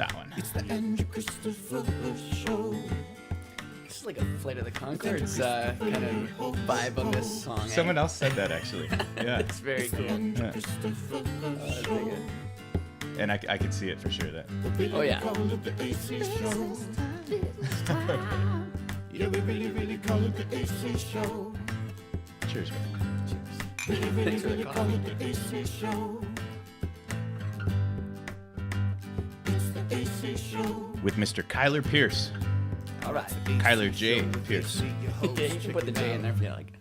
That one. It's the Andrew Christopher Show. This is like a Flight of the Conchords kind of vibe on this song. Someone else said that actually. Yeah. It's very cool. Yeah. I dig it. And I could see it for sure. That. Oh yeah. Call it the AC Show. Yeah, we really call it the AC Show. Cheers. Thanks for the Call coffee. it the AC Show. It's the AC Show. With Mr. Kyler Pierce. All right. Kyler J. Pierce. Yeah, you can put the J in there if you like.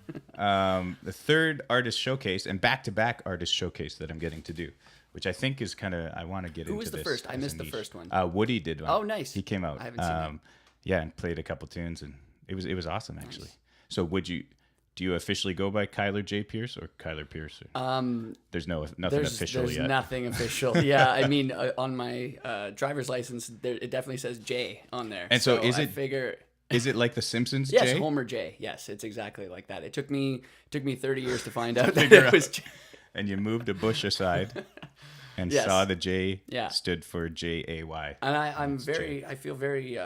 The third artist showcase and back-to-back artist showcase that I'm getting to do, which I think is kind of, I want to get into Who was the this first? I as a missed the niche. first one. Woody did one. Oh, nice. He came out. I haven't seen that. Yeah, and played a couple tunes, and it was awesome actually. Nice. So do you officially go by Kyler J. Pierce or Kyler Pierce? Or, there's nothing official there's yet. nothing official. Yeah, I mean, on my driver's license, it definitely says J on there. And so I is it- figure. Is it like The Simpsons Yes, J? Homer J. Yes, it's exactly like that. It took me 30 years to find out that figure it was J. And you moved a bush aside and Yes. saw the J Yeah. stood for J-A-Y. And J. I feel very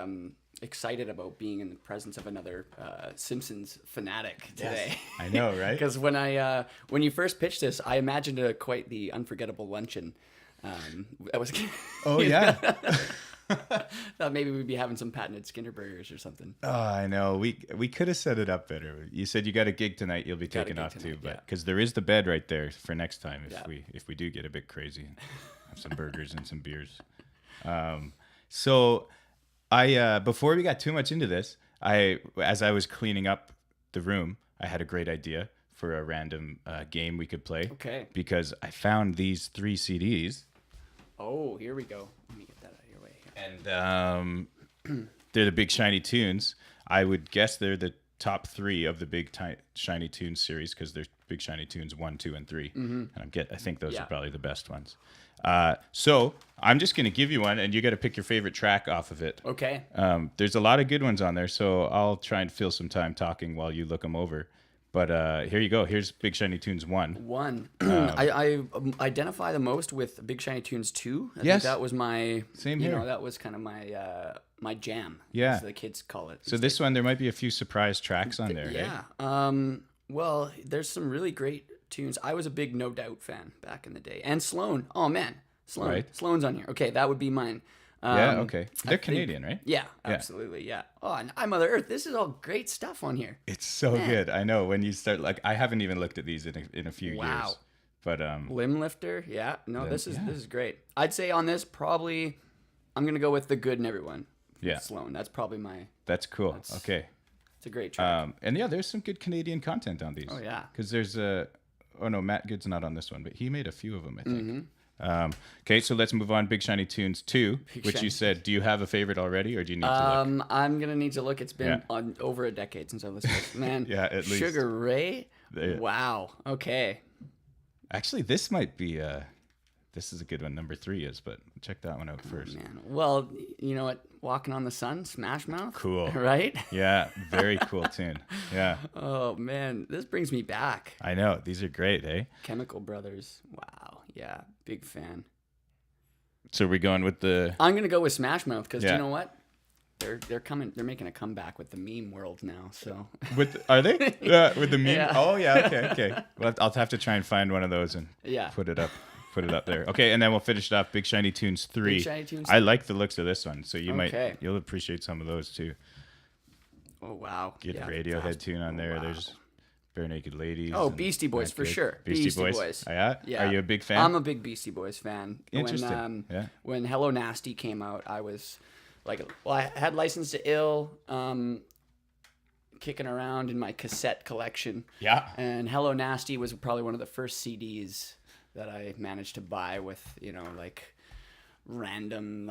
excited about being in the presence of another Simpsons fanatic today. I know, right? Because when you first pitched this, I imagined quite the unforgettable luncheon. I was Oh, yeah. thought maybe we'd be having some patented Skinner burgers or something. Oh, I know. We could have set it up better. You said you got a gig tonight. You'll be Got a taking gig off too, tonight, but yeah. because there is the bed right there for next time if Yeah. we do get a bit crazy, have some burgers and some beers. So I before we got too much into this, as I was cleaning up the room, I had a great idea for a random game we could play. Okay. Because I found these 3 CDs. Oh, here we go. Let me get that out of your way here. And they're the Big Shiny Tunes. I would guess they're the top 3 of the Big Shiny Tunes series because there's Big Shiny Tunes 1, 2, and 3. And I think those Yeah. are probably the best ones. So I'm just going to give you one, and you got to pick your favorite track off of it. Okay. There's a lot of good ones on there, so I'll try and fill some time talking while you look them over. But here you go. Here's Big Shiny Tunes 1. One. I identify the most with Big Shiny Tunes 2. I Yes. think that was my Same you here. know, that was kind of my jam. Yeah. As the kids call it. So this one, there might be a few surprise tracks on there. Hey? Yeah. Well, there's some really great tunes. I was a big No Doubt fan back in the day. And Sloan. Oh man. Sloan. Right. Sloan's on here. Okay, that would be mine. Yeah, okay. I They're think- Canadian, right? Yeah, absolutely. Yeah. Oh, and I Mother Earth. This is all great stuff on here. It's so good. I know when you start I haven't even looked at these in a few Wow. years. But Limb Lifter. Yeah. No, this is yeah. great. I'd say on this probably I'm going to go with The Good in Everyone. Yeah. Sloan. That's probably my that's cool. Okay. it's a great track. And yeah, there's some good Canadian content on these. Oh, yeah. Because there's oh no, Matt Good's not on this one, but he made a few of them, I think. Mm-hmm. Okay, so let's move on. Big Shiny Tunes 2, which Shiny you said, do you have a favorite already, or do you need to look? I'm going to need to look. It's been Yeah. on over a decade since I listened to this. Man. Yeah, at least. Sugar Ray. Yeah. Wow. Okay. Actually, this might be this is a good one. Number 3 is, but check that one out first. Man. Well, you know what? Walking on the Sun, Smash Mouth. Cool. Right? Yeah, very cool tune. Yeah, Oh, man. This brings me back. I know. These are great, eh? Chemical Brothers. Wow. Yeah. Big fan. So we're going with the... I'm going to go with Smash Mouth because Yeah. you know what? They're making a comeback with the meme world now. So Are they? Yeah, with the meme? Yeah. Oh, yeah, okay. Well, I'll have to try and find one of those and yeah. put it up there. Okay, and then we'll finish it off. Big Shiny Tunes 3. Big Shiny Tunes I like the looks of this one, so Okay. you'll appreciate some of those too. Oh wow. Get Yeah, the Radiohead fast- tune on there. wow. There's Bare Naked Ladies. Oh, and Beastie Boys Matt for Good. sure. Beastie Boys. Oh, yeah? Yeah. Are you a big fan? I'm a big Beastie Boys fan. Interesting. Yeah. When Hello Nasty came out, I was like, well, I had License to Ill kicking around in my cassette collection. Yeah. And Hello Nasty was probably one of the first CDs that I managed to buy with, like random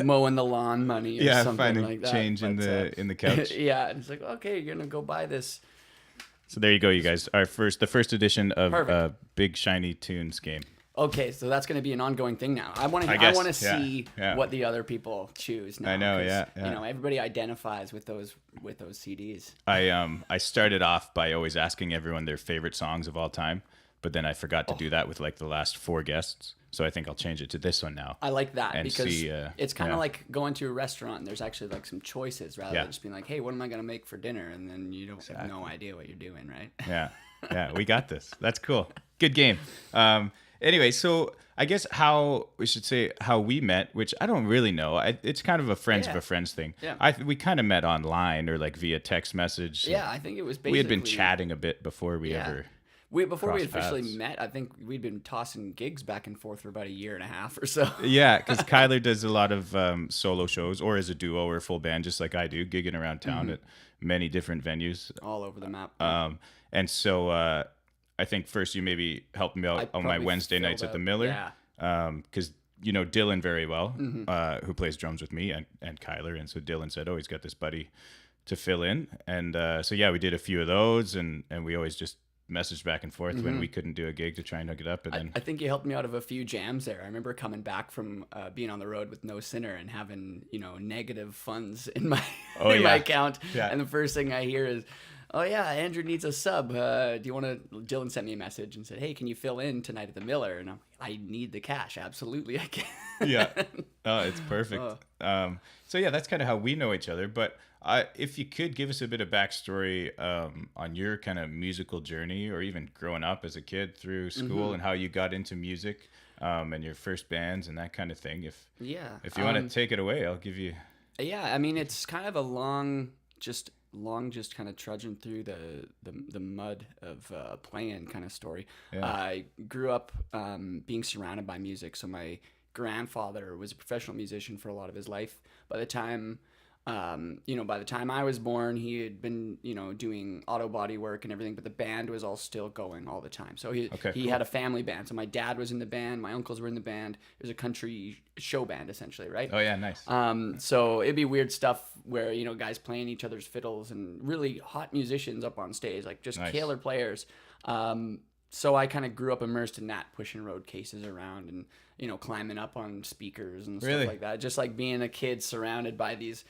mowing the lawn money or Yeah, something finding like that. change in the couch. Yeah, and it's like, okay, you're gonna go buy this. So there you go, you guys. The first edition of Perfect. Big Shiny Tunes game. Okay, so that's going to be an ongoing thing now. I want I to guess, yeah, see yeah. what the other people choose now. I know, 'cause, yeah. everybody identifies with those CDs. I started off by always asking everyone their favorite songs of all time, but then I forgot to do that with like the last 4 guests. So I think I'll change it to this one now. I like that And because see, it's kind of yeah. like going to a restaurant and there's actually like some choices rather Yeah. than just being like, hey, what am I going to make for dinner? And then you don't have no idea what you're doing, right? Yeah. Yeah, we got this. That's cool. Good game. Anyway, so I guess how we met, which I don't really know. It's kind of a friends of Yeah. a friends thing. Yeah. We kind of met online or like via text message. Yeah, I think it was basically... We had been chatting a bit before we Yeah. ever. Before we crossed officially paths. met, I think we'd been tossing gigs back and forth for about a year and a half or so. Yeah, because Kyler does a lot of solo shows or as a duo or full band, just like I do, gigging around town at many different venues. All over the map. And so I think first you maybe helped me out on my probably Wednesday nights filled at the out- Miller. yeah. Because you know Dylan very well, who plays drums with me and Kyler. And so Dylan said, oh, he's got this buddy to fill in. And so, yeah, we did a few of those. And we always just messaged back and forth when we couldn't do a gig to try and hook it up. And then I think you helped me out of a few jams there. I remember coming back from being on the road with No Sinner and having, negative funds in my Oh, in my yeah. account. Yeah. And the first thing I hear is, oh yeah, Andrew needs a sub. Do you want to? Dylan sent me a message and said, hey, can you fill in tonight at the Miller? And I'm like, I need the cash. Absolutely, I can. yeah, oh, it's perfect. So yeah, that's kind of how we know each other. But if you could give us a bit of backstory on your kind of musical journey, or even growing up as a kid through school, and how you got into music, and your first bands and that kind of thing. If Yeah. you want to take it away, I'll give you. Yeah, I mean it's kind of a long just kind of trudging through the mud of playing kind of story. Yeah. I grew up being surrounded by music. So my grandfather was a professional musician for a lot of his life. By the time I was born, he had been, doing auto body work and everything, but the band was all still going all the time. So he cool. had a family band. So my dad was in the band, my uncles were in the band. It was a country show band essentially, right? Oh yeah, nice. So it'd be weird stuff where, guys playing each other's fiddles and really hot musicians up on stage, like just Nice. killer players. So I kind of grew up immersed in that, pushing road cases around and, climbing up on speakers and Really? stuff like that. Just like being a kid surrounded by these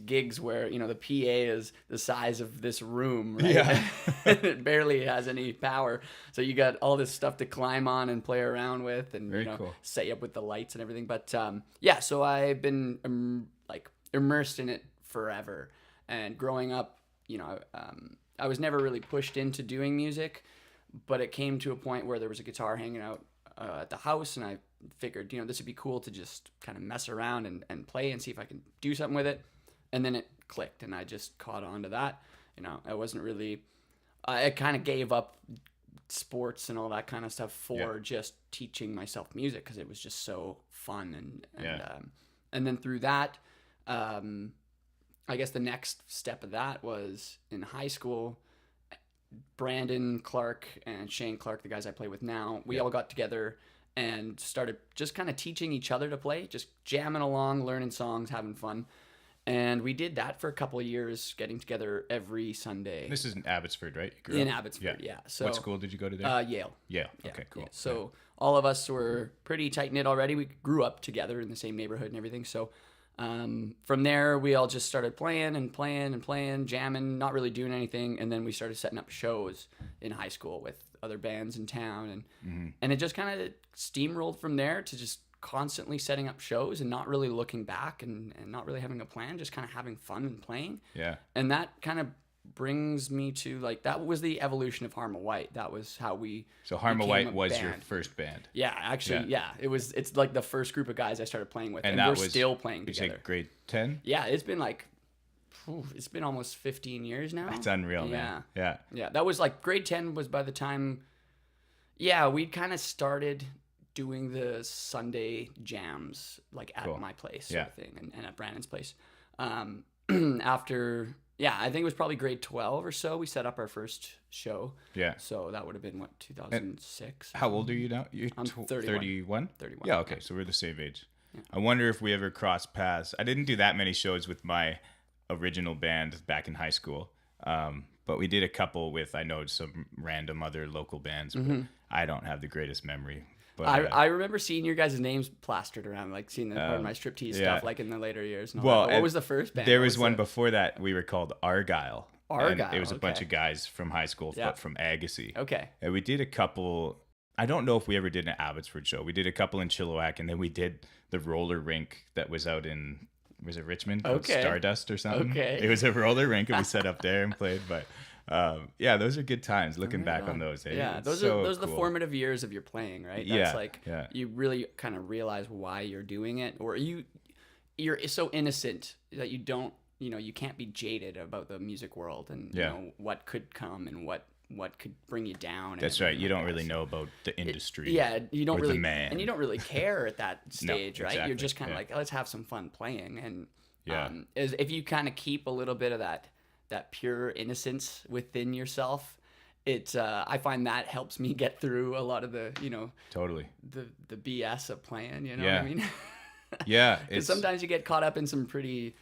gigs where, the PA is the size of this room, right? Yeah. It barely has any power. So you got all this stuff to climb on and play around with and, Very cool. set you up with the lights and everything. But so I've been immersed in it forever. And growing up, I was never really pushed into doing music, but it came to a point where there was a guitar hanging out at the house, and I figured, this would be cool to just kind of mess around and play and see if I can do something with it. And then it clicked, and I just caught on to that. I wasn't really, I kind of gave up sports and all that kind of stuff for just teaching myself music because it was just so fun. And then through that, I guess the next step of that was in high school. Brandon Clark and Shane Clark, the guys I play with now, we all got together and started just kind of teaching each other to play, just jamming along, learning songs, having fun. And we did that for a couple of years, getting together every Sunday. This is in Abbotsford, right? You grew In up? Abbotsford, yeah. So what school did you go to there? Yale. Yeah. Yeah, Okay, cool. yeah. So all of us were pretty tight knit already. We grew up together in the same neighborhood and everything. So from there, we all just started playing, jamming, not really doing anything. And then we started setting up shows in high school with other bands in town. And it just kind of steamrolled from there to just constantly setting up shows and not really looking back and not really having a plan, just kind of having fun and playing. Yeah. And that kind of brings me to that was the evolution of Harma White. That was how we So Harma became White a was your band. first band. Yeah, actually, yeah. It's like the first group of guys I started playing with, and that we're was still playing Did you say together. grade 10? Yeah, it's been it's been almost 15 years now. That's unreal, man. Yeah. Yeah, that was grade 10 was by the time, we'd kind of started doing the Sunday jams at Cool. my place Yeah. sort of thing and at Brandon's place. After, I think it was probably grade 12 or so, we set up our first show. Yeah. So that would have been, 2006? How old are you now? You're I'm 31. 31? 31. Yeah, okay. So we're the same age. I wonder if we ever crossed paths. I didn't do that many shows with my original band back in high school. But we did a couple with, I know, some random other local bands. But I don't have the greatest memory. But I remember seeing your guys' names plastered around, seeing them part of my striptease yeah. stuff, in the later years. And all Well, that. But what and was the first band? there What was one the- before that. We were called Argyle. And Argyle, it was a bunch okay. of guys from high school, Yeah. but from Agassiz. Okay. And we did a couple. I don't know if we ever did an Abbotsford show. We did a couple in Chilliwack, and then we did the roller rink that was out in, was it Richmond? Called Okay. Stardust or something. Okay. It was a roller rink, and we set up there and played. But yeah, those are good times. Looking back on those, eh? Yeah, It's those so are the cool. formative years of your playing, right? That's Yeah, like yeah. you really kind of realize why you're doing it, or you're so innocent that you don't, you can't be jaded about the music world and Yeah. what could come and what could bring you down. and That's right. everything You like don't that. really So know about the industry. yeah, you don't or really, the man. and you don't really care at that stage, right? You're exactly, just kind of yeah. like, let's have some fun playing, and Yeah. if you kind of keep a little bit of that pure innocence within yourself, I find that helps me get through a lot of the Totally. the BS of playing. You know Yeah. what I mean? Yeah. Because sometimes you get caught up in some pretty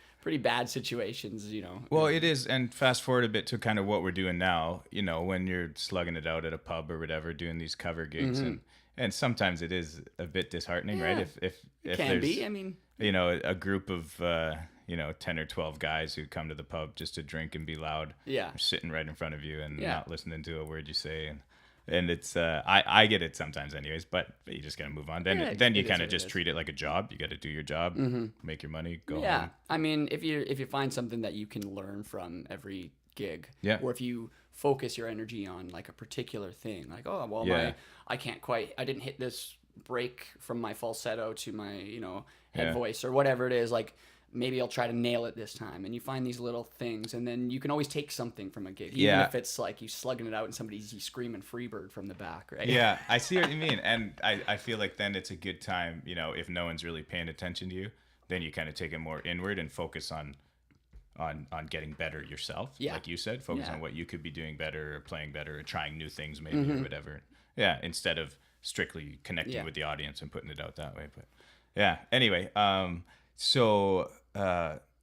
bad situations. Well, it is, and fast forward a bit to kind of what we're doing now. When you're slugging it out at a pub or whatever, doing these cover gigs, and sometimes it is a bit disheartening, right? Mm-hmm. Yeah. If Can there's be. I mean, a group of 10 or 12 guys who come to the pub just to drink and be loud, Yeah. sitting right in front of you and Yeah. not listening to a word you say, and it's I get it sometimes anyways, but you just gotta move on. Then Yeah, then you it is kind what of it just is. treat it like a job. You got to do your job, make your money, go yeah. home. I mean, if you find something that you can learn from every gig, Yeah. or if you focus your energy on like a particular thing, like, oh well, Yeah. I didn't hit this break from my falsetto to my head Yeah. voice or whatever it is, like maybe I'll try to nail it this time. And you find these little things, and then you can always take something from a gig, even Yeah. if it's like you slugging it out and somebody's screaming Freebird from the back, right? Yeah, I see what you mean, and I feel like then it's a good time, if no one's really paying attention to you, then you kind of take it more inward and focus on getting better yourself. Yeah. Like you said, focus Yeah. on what you could be doing better or playing better or trying new things maybe or whatever. Yeah, instead of strictly connecting Yeah. with the audience and putting it out that way. But yeah, anyway, so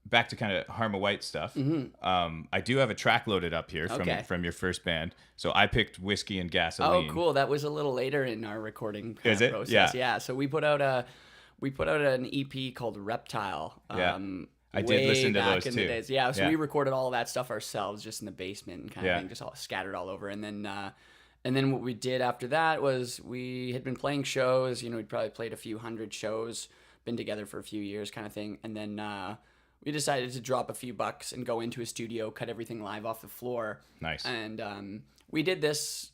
back to kind of Harma White stuff. I do have a track loaded up here Okay. from your first band. So I picked Whiskey and Oh, Gasoline. cool. That was a little later in our recording Is it? process. Yeah. So we put out an EP called Reptile. Yeah. I did way listen to back those in too. The days. Yeah. So Yeah. we recorded all of that stuff ourselves, just in the basement and kind of Yeah. thing, just all scattered all over. And then what we did after that was we had been playing shows. We'd probably played a few hundred shows, been together for a few years, kind of thing. And then we decided to drop a few bucks and go into a studio, cut everything live off the floor. Nice. And we did this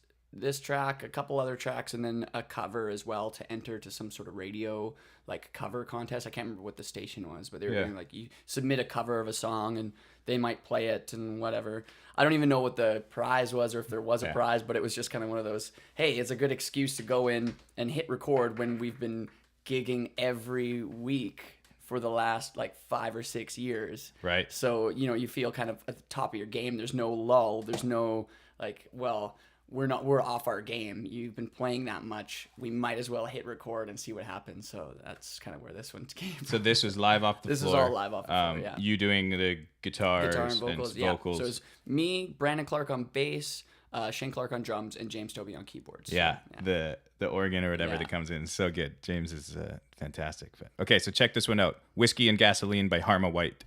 track, a couple other tracks, and then a cover as well to enter to some sort of radio like cover contest. I can't remember what the station was, but they were Yeah. doing like you submit a cover of a song and they might play it and whatever. I don't even know what the prize was or if there was a Yeah. prize, but it was just kind of one of those, hey, it's a good excuse to go in and hit record when we've been gigging every week for the last like 5 or 6 years. Right. So, you feel kind of at the top of your game. There's no lull. There's no like, well, we're off our game. You've been playing that much. We might as well hit record and see what happens. So that's kind of where this one came from. So this was live off the This is floor. all live off the floor, yeah. You doing the guitars Guitar and vocals. Yeah. vocals. So it was me, Brandon Clark on bass, Shane Clark on drums, and James Toby on keyboards. So, yeah, the organ or whatever Yeah. that comes in is so good. James is fantastic. But, okay, so check this one out. Whiskey and Gasoline by Harma White.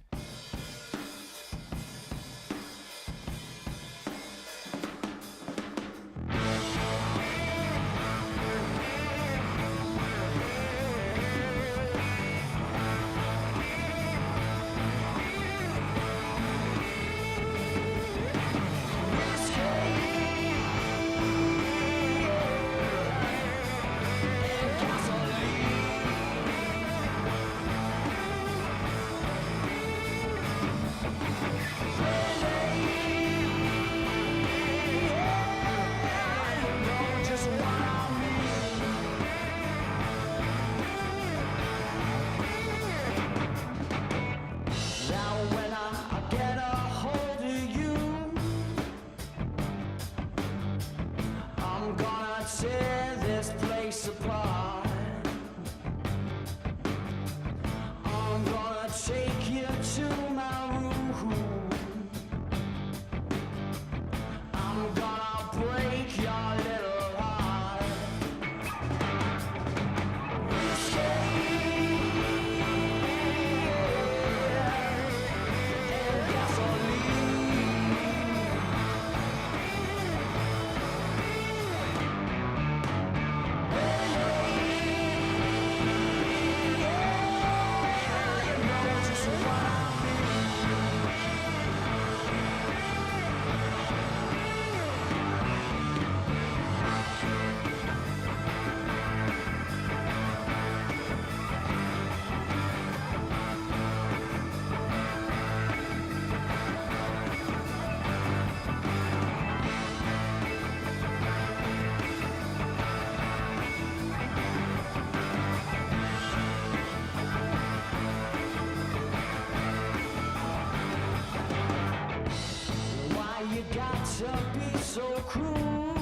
so cruel.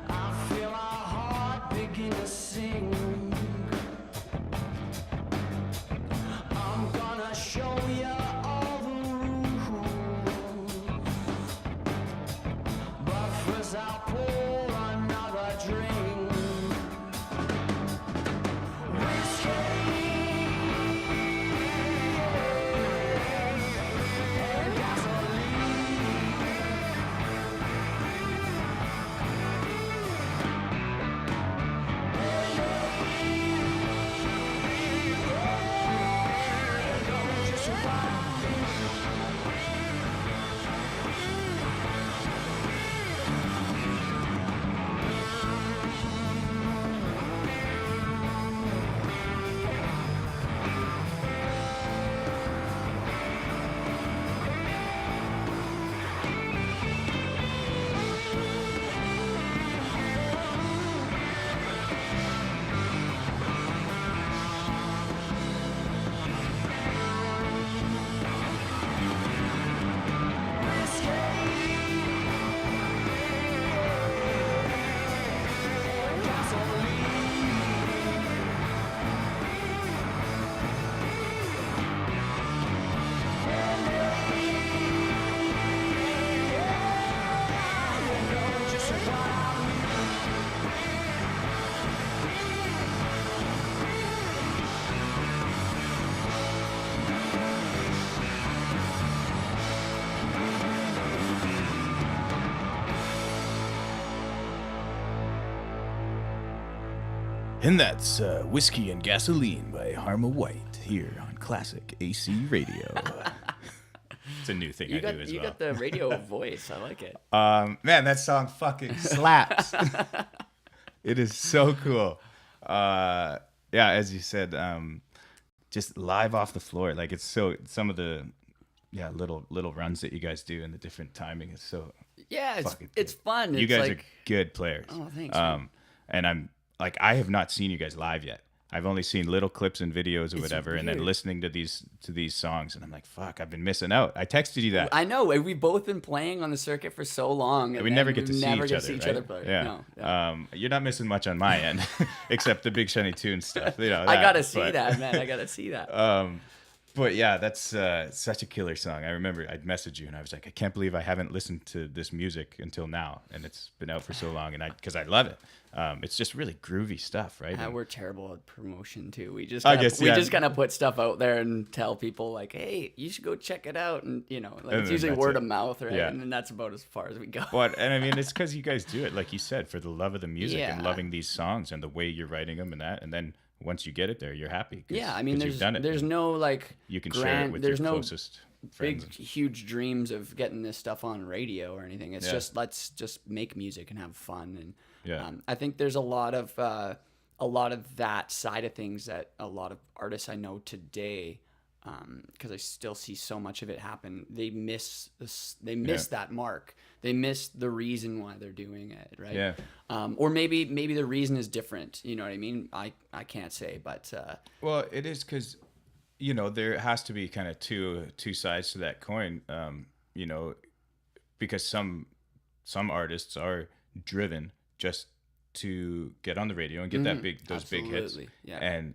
I feel our heart begin to sing. I'm gonna show you all the rules. But first I'll pour another drink. Whiskey. And that's Whiskey and Gasoline by Harma White here on Classic AC Radio. It's a new thing I do as You well. got the radio voice. I like it. Man, that song fucking slaps. It is so cool. Yeah, as you said, just live off the floor. Like it's so some of the little runs that you guys do and the different timing is so Yeah, fucking it's fun. You It's guys like, are good players. Oh, thanks, man. And I'm like, I have not seen you guys live yet. I've only seen little clips and videos or whatever, and then weird. listening to these songs, and I'm like, fuck, I've been missing out. I texted you that. I know. We've both been playing on the circuit for so long. And We never get to see never each get other. to see each right? other play. Yeah. No, yeah. You're not missing much on my end, except the Big Shiny Tune stuff. You know, I that, gotta see but- that, man. I gotta see that. But yeah, that's such a killer song. I remember I'd message you and I was like, I can't believe I haven't listened to this music until now, and it's been out for so long, and because I love it. It's just really groovy stuff, right? And- We're terrible at promotion too. We just I kinda, guess, we yeah. just kind of put stuff out there and tell people like, hey, you should go check it out, and like And it's then usually that's word it. of mouth, right? Yeah. And then that's about as far as we go. But and I mean, it's because you guys do it, like you said, for the love of the music and Yeah. loving these songs and the way you're writing them and that. And then once you get it there, you're happy. Yeah, I mean, you've done it. there's no like You can share grand, it with there's your no closest friends. big huge dreams of getting this stuff on radio or anything. It's Yeah. just let's just make music and have fun. And Yeah. I think there's a lot of that side of things that a lot of artists I know today, because I still see so much of it happen. They miss this. They miss that mark. They miss the reason why they're doing it, right? Yeah. Or maybe the reason is different. You know what I mean? I can't say, but Well, it is because, there has to be kind of two sides to that coin. Because some artists are driven just to get on the radio and get those big hits. Absolutely, yeah. And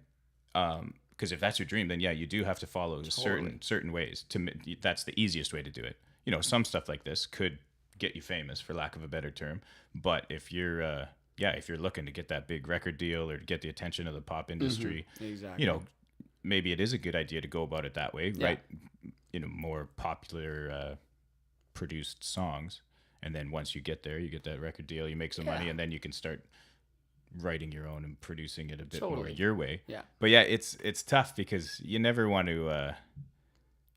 because if that's your dream, then yeah, you do have to follow certain ways. That's the easiest way to do it. Some stuff like this could get you famous, for lack of a better term. But if you're looking to get that big record deal or to get the attention of the pop industry, exactly. Maybe it is a good idea to go about it that way, right? More popular produced songs, and then once you get there, you get that record deal, you make some money, and then you can start writing your own and producing it a bit more your way. Yeah. But yeah, it's tough because you never want to.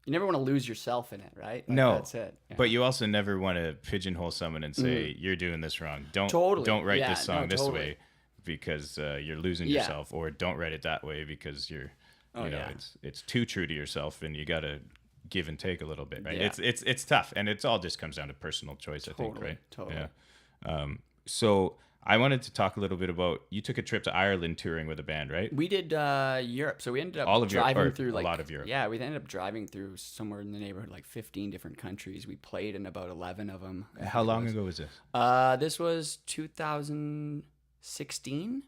You never want to lose yourself in it, right? Like, No, that's it. Yeah. But you also never want to pigeonhole someone and say you're doing this wrong. Don't write Yeah, this song no, this totally. way because you're losing Yeah. yourself, or don't write it that way because you're, yeah. it's too true to yourself, and you got to give and take a little bit, right? Yeah. It's tough, and it's all just comes down to personal choice, I think, right? Totally. Yeah. So I wanted to talk a little bit about, you took a trip to Ireland touring with a band, right? We did Europe, so we ended up All of Europe, driving or through a like lot of Europe. Yeah, we ended up driving through somewhere in the neighborhood like 15 different countries. We played in about 11 of them. How long ago was this? This was 2016.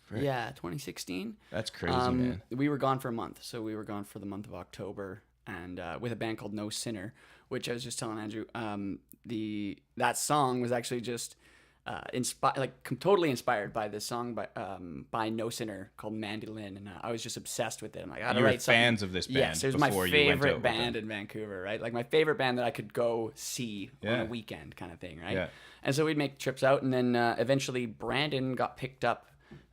Frick. Yeah, 2016. That's crazy, man. We were gone for a month, so we were gone for the month of October, and with a band called No Sinner, which I was just telling Andrew. That song was actually just totally inspired by this song by No Sinner called Mandolin, and I was just obsessed with it. I'm like, I gotta You were write something. fans of this band. Yes, it was my before you went out favorite with band them. in Vancouver, right? Like my favorite band that I could go see on Yeah. a weekend kind of thing, right? Yeah. And so we'd make trips out, and then eventually Brandon got picked up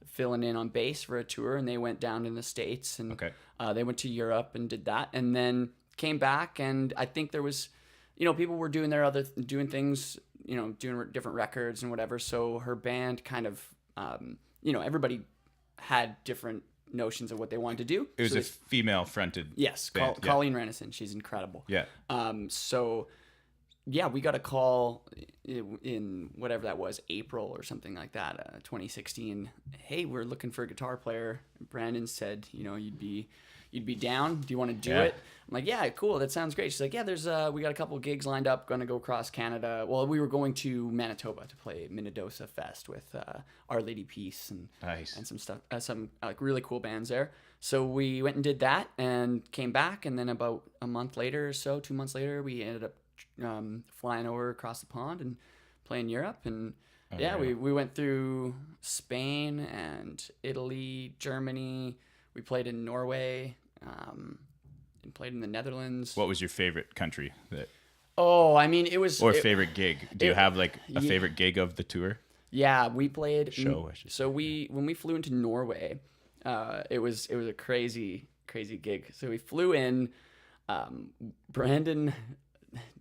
filling in on bass for a tour, and they went down in the States, and Okay. they went to Europe and did that, and then came back, and I think there was, people were doing doing things, doing different records and whatever. So her band kind of, everybody had different notions of what they wanted to do. It was So a female fronted. yes, band. Yeah. Colleen Renison, she's incredible. Yeah. So yeah, we got a call in whatever that was, April or something like that, 2016. Hey, we're looking for a guitar player. Brandon said, you'd be down. Do you want to do Yeah. it? I'm like, yeah, cool. That sounds great. She's like, yeah, we got a couple of gigs lined up. Going to go across Canada. Well, we were going to Manitoba to play Minnedosa Fest with Our Lady Peace and Nice. and some stuff, some like really cool bands there. So we went and did that and came back. And then about a month later or so, 2 months later, we ended up flying over across the pond and playing Europe. And yeah, yeah. we went through Spain and Italy, Germany. We played in Norway, and played in the Netherlands. What was your favorite country Oh, I mean, it was or favorite gig? Do you have like a yeah. favorite gig of the tour? Yeah, we played Show, I should So when we flew into Norway, it was a crazy gig. So we flew in. Brandon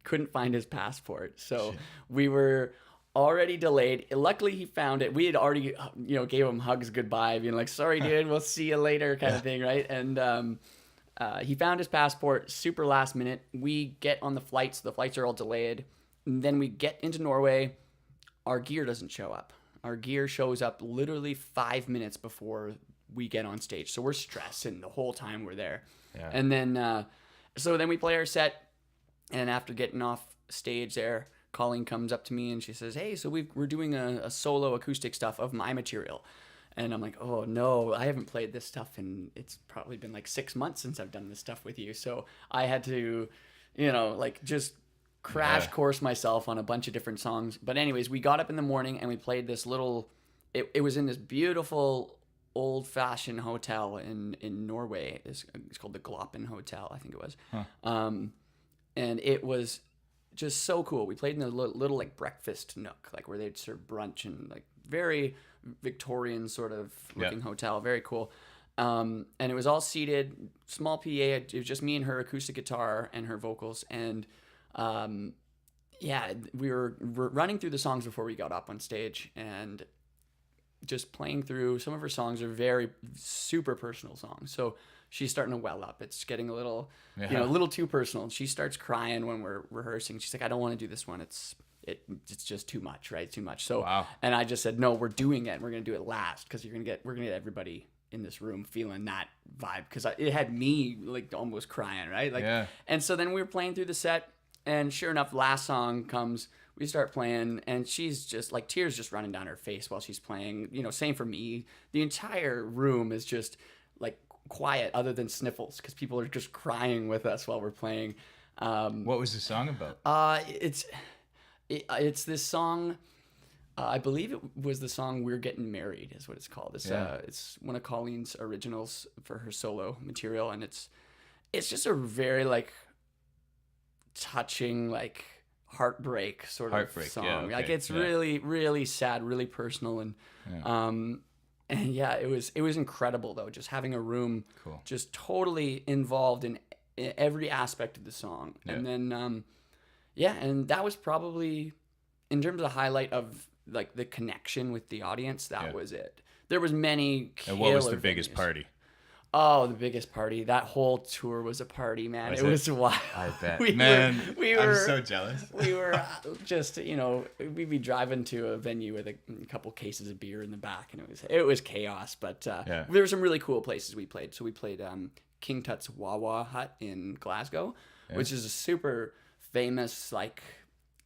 couldn't find his passport, so we were already delayed. Luckily, he found it. We had already, gave him hugs goodbye, being like, "Sorry, dude, we'll see you later," kind of thing, right? And he found his passport super last minute. We get on the flights. The flights are all delayed. And then we get into Norway. Our gear doesn't show up. Our gear shows up literally 5 minutes before we get on stage. So we're stressing the whole time we're there. Yeah. And then, so then we play our set. And after getting off stage there, Colleen comes up to me and she says, "Hey, so we're doing a solo acoustic stuff of my material." And I'm like, "Oh no, I haven't played this stuff and it's probably been like 6 months since I've done this stuff with you." So I had to, just crash course myself on a bunch of different songs. But anyways, we got up in the morning and we played this little, it was in this beautiful old-fashioned hotel in Norway. It's called the Gloppen Hotel, I think it was. And it was just so cool. We played in a little like breakfast nook, like where they'd serve brunch, and like very Victorian sort of looking hotel. Very cool. And it was all seated, small PA. It was just me and her acoustic guitar and her vocals. And we were running through the songs before we got up on stage, and just playing through. Some of her songs are very super personal songs. So she's starting to well up. It's getting a little, a little too personal. She starts crying when we're rehearsing. She's like, "I don't want to do this one. It's just too much, right? Too much." So, Wow. And I just said, "No, we're doing it. And we're gonna do it last because we're gonna get everybody in this room feeling that vibe." Because it had me like almost crying, right? Like, and so then we were playing through the set, and sure enough, last song comes. We start playing, and she's just like tears just running down her face while she's playing. Same for me. The entire room is just like quiet, other than sniffles, because people are just crying with us while we're playing. What was the song about? It's this song. I believe it was the song "We're Getting Married" is what it's called. It's one of Colleen's originals for her solo material, and it's just a very like touching, like heartbreak sort of song. Yeah, okay. Like it's really, really sad, really personal, and it was incredible though, just having a room just totally involved in every aspect of the song. And then and that was probably, in terms of the highlight of like the connection with the audience, that was it. There was many killer And what was the biggest venues. party? Oh, the biggest party. That whole tour was a party, man. Was It it? was wild. I bet. We Man, we I'm were so jealous. we were just, we'd be driving to a venue with a couple cases of beer in the back, and it was chaos. But Yeah. there were some really cool places we played. So we played King Tut's Wawa Hut in Glasgow, which is a super famous like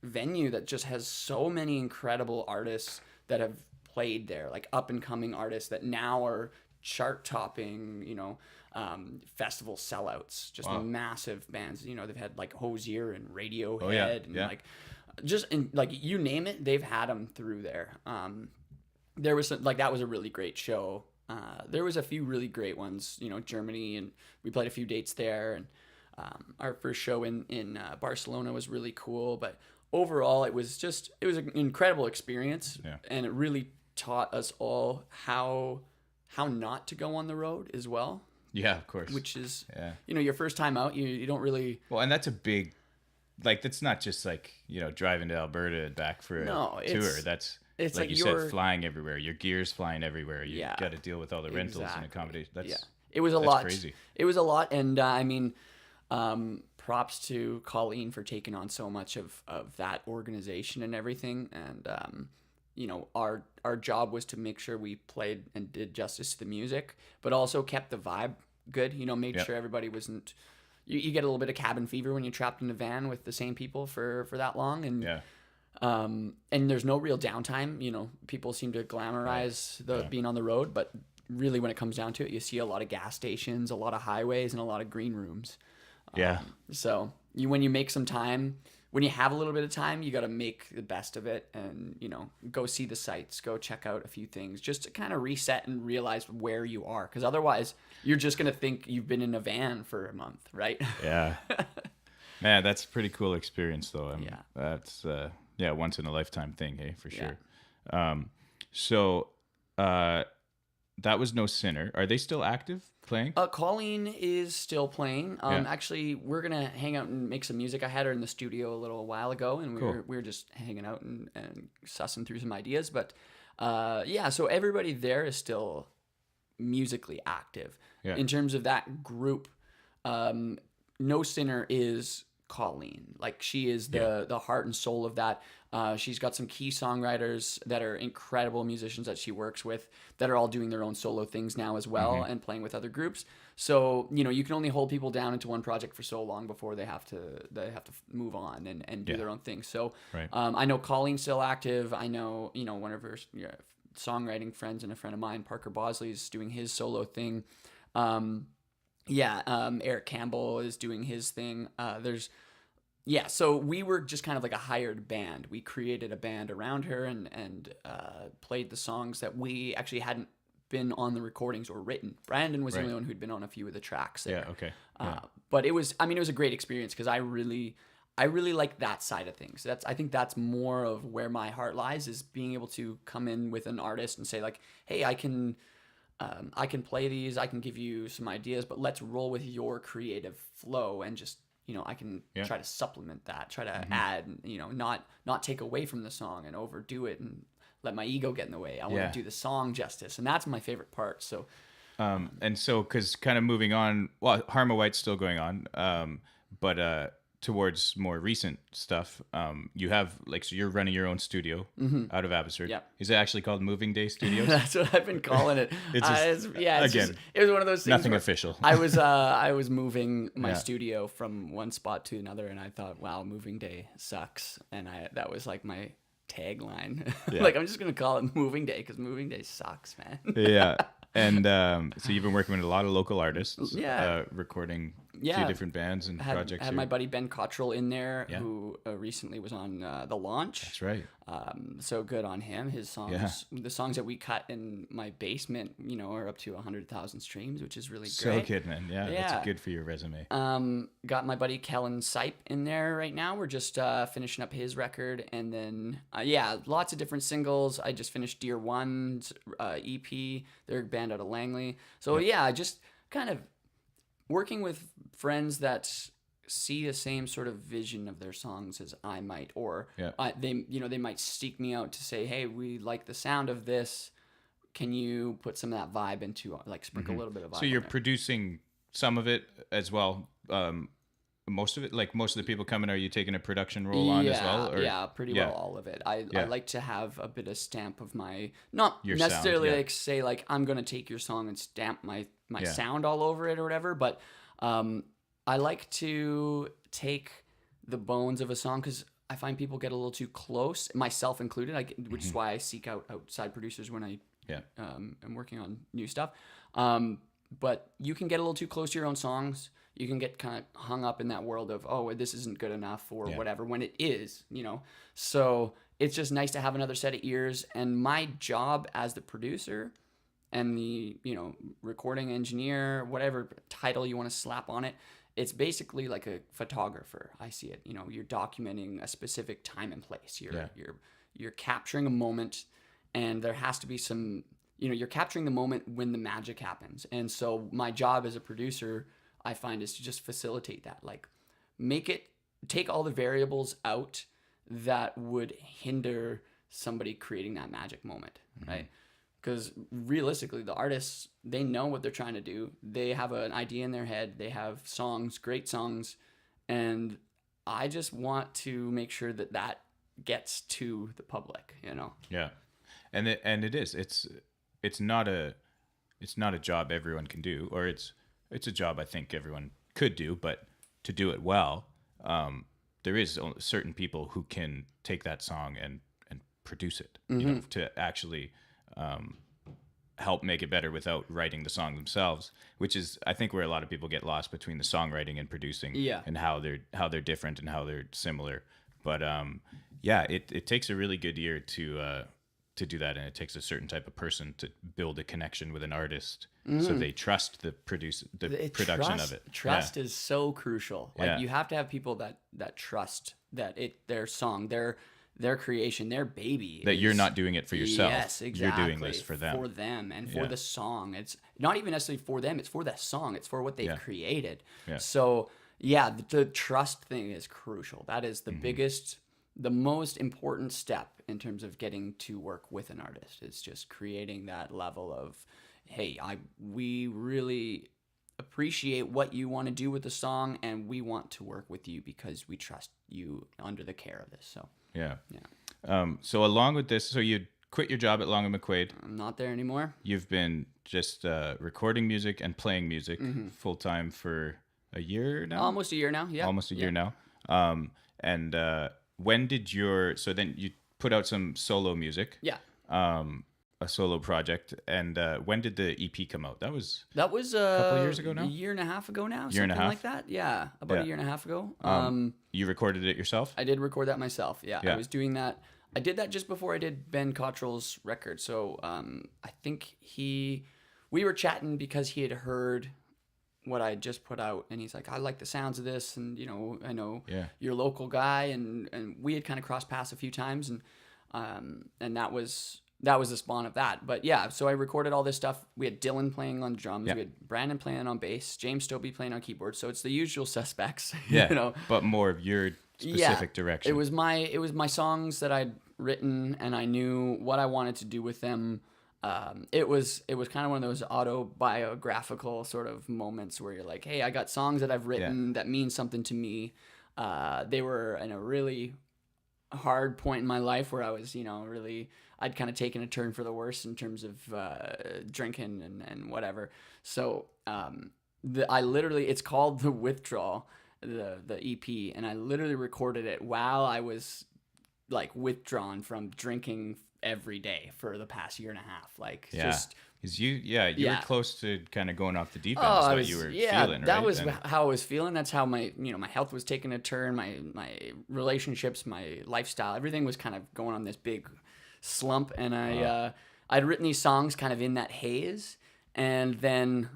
venue that just has so many incredible artists that have played there, like up and coming artists that now are chart topping, festival sellouts, just Wow. massive bands. They've had like Hozier and Radiohead Oh, yeah, and yeah. like just in like you name it, they've had them through there. There was like that was a really great show. There was a few really great ones, Germany, and we played a few dates there. And our first show in Barcelona was really cool. But overall, it was an incredible experience, Yeah. and it really taught us all how not to go on the road as well. Yeah, of course. Which is, Yeah. your first time out, you don't really. Well, and that's a big, like, that's not just like, driving to Alberta and back for a No, tour. That's, it's like like you you're- said, flying everywhere. Your gear's flying everywhere. You Yeah. got to deal with all the rentals and Exactly. accommodation. That's It was a that's lot. crazy. It It was a lot, and I mean, props to Colleen for taking on so much of that organization and everything. And our job was to make sure we played and did justice to the music, but also kept the vibe good. Made Yep. sure everybody wasn't. You get a little bit of cabin fever when you're trapped in a van with the same people for that long, and Yeah. and there's no real downtime. People seem to glamorize the being on the road, but really, when it comes down to it, you see a lot of gas stations, a lot of highways, and a lot of green rooms. Yeah. So when you make some time, when you have a little bit of time, you got to make the best of it, and go see the sights, go check out a few things, just to kind of reset and realize where you are, because otherwise, you're just gonna think you've been in a van for a month, right? Yeah. Man, that's a pretty cool experience, though. I mean, Yeah. That's, once in a lifetime thing, hey, for Yeah. sure. So, that was No Sinner. Are they still active playing? Colleen is still playing. Yeah. Actually, we're gonna hang out and make some music. I had her in the studio a little while ago, and we were just hanging out and sussing through some ideas. But so everybody there is still musically active. Yeah. In terms of that group, No Sinner is Colleen. Like, she is the heart and soul of that. She's got some key songwriters that are incredible musicians that she works with that are all doing their own solo things now as well, and playing with other groups. So, you can only hold people down into one project for so long before they have to move on and do their own thing. So, Right. I know Colleen's still active. I know, one of her songwriting friends and a friend of mine, Parker Bosley, is doing his solo thing. Eric Campbell is doing his thing. So we were just kind of like a hired band. We created a band around her and played the songs that we actually hadn't been on the recordings or written. Brandon was the Right. only one who'd been on a few of the tracks there. Yeah, okay. But it was a great experience, because I really like that side of things. I think that's more of where my heart lies, is being able to come in with an artist and say, like, hey, I can play these, I can give you some ideas, but let's roll with your creative flow, and just, I can try to supplement that, try to add, not take away from the song and overdo it and let my ego get in the way. I want Yeah. to do the song justice, and that's my favorite part. So And so, because kind of moving on, well, Harma White's still going on, but towards more recent stuff, you have, like, so you're running your own studio out of Abbotsford. Yep. Is it actually called Moving Day Studios? that's what I've been calling it. It's just- again, it was one of those things. Nothing where official. I was moving my Yeah. studio from one spot to another, and I thought, wow, moving day sucks, and that was like my tagline. Yeah. Like, I'm just gonna call it moving day, because moving day sucks, man. Yeah. And so you've been working with a lot of local artists, Yeah. recording Yeah. few different bands and projects. Had my buddy Ben Cottrell in there, Yeah. who recently was on The Launch. That's right. So good on him. His songs, the songs that we cut in my basement, are up to 100,000 streams, which is really So great. good, man. Yeah, Yeah. that's good for your resume. Got my buddy Kellen Sipe in there right now. We're just finishing up his record, and then lots of different singles. I just finished Dear One's EP. They're a band out of Langley. So just kind of working with friends that see the same sort of vision of their songs as I might, or Yeah. they might seek me out to say, hey, we like the sound of this. can you put some of that vibe into, like, sprinkle a little bit of vibe? So you're on there? producing some of it as well. Most of it, like most of the people coming, are you taking a production role on as well? Or? Yeah, pretty well all of it. I Yeah. like to have a bit of stamp of my, not Your sound, necessarily yeah. like say like I'm gonna take your song and stamp my Yeah. sound all over it or whatever, but I like to take the bones of a song because I find people get a little too close, myself included. Which is why I seek out outside producers when I Yeah. am working on new stuff. But you can get a little too close to your own songs. You can get kind of hung up in that world of, oh, this isn't good enough or Yeah. whatever, when it is, So it's just nice to have another set of ears. And my job as the producer and the, recording engineer, whatever title you want to slap on it, it's basically like a photographer. I see it. You're documenting a specific time and place. You're capturing a moment, and there has to be some, you're capturing the moment when the magic happens. And so my job as a producer, I find, is to just facilitate that. Like, take all the variables out that would hinder somebody creating that magic moment, right? Because realistically, the artists, they know what they're trying to do. They have an idea in their head. They have songs, great songs. And I just want to make sure that that gets to the public, Yeah. And it is. It's not a job everyone can do, or it's a job I think everyone could do, but to do it well, there is certain people who can take that song and produce it, to actually help make it better without writing the song themselves, which is, I think, where a lot of people get lost between the songwriting and producing, and how they're different and how they're similar. But it takes a really good ear to do that, and it takes a certain type of person to build a connection with an artist, so they trust the production of it. Trust is so crucial. Like, Yeah. you have to have people that trust that their song, their creation, their baby. That you're not doing it for yourself. Yes, exactly. You're doing this for them. For them and for Yeah. the song. It's not even necessarily for them. It's for that song. It's for what they've Yeah. created. Yeah. So, yeah, the trust thing is crucial. That is the Mm-hmm. biggest, the most important step in terms of getting to work with an artist. It's just creating that level of, hey, we really appreciate what you want to do with the song, and we want to work with you because we trust you under the care of this. So, Yeah. yeah. So along with this, so you quit your job at Long and McQuaid. I'm not there anymore. You've been just recording music and playing music full time for a year now. Almost a year now. Yeah. Almost a year Yeah. now. And when did so then you put out some solo music? Yeah. A solo project. And when did the EP come out? That was That was couple years ago now? A year and a half ago now. Year and a something half? like that. Yeah, about Yeah. a year and a half ago. you recorded it yourself? I did record that myself. Yeah, Yeah. I was doing that. I did that just before I did Ben Cottrell's record. So I think we were chatting because he had heard what I had just put out, and he's like, I like the sounds of this, and I know Yeah. you're a local guy, and we had kind of crossed paths a few times, and that was the spawn of that. But yeah, so I recorded all this stuff. We had Dylan playing on drums, Yeah. we had Brandon playing on bass, James Stobie playing on keyboard. So it's the usual suspects. Yeah. But more of your specific direction. It was my songs that I'd written, and I knew what I wanted to do with them. It was kind of one of those autobiographical sort of moments where you're like, hey, I got songs that I've written that mean something to me. They were in a really hard point in my life where I was, I'd kind of taken a turn for the worse in terms of drinking and whatever. So it's called The Withdrawal, the EP, and I literally recorded it while I was like withdrawn from drinking every day for the past year and a half. Like, just because you were close to kind of going off the deep end. Oh, Is I what was, you were yeah, feeling, that right? was And- how I was feeling. That's how my health was taking a turn. My relationships, my lifestyle, everything was kind of going on this big slump. And I'd written these songs kind of in that haze. And then,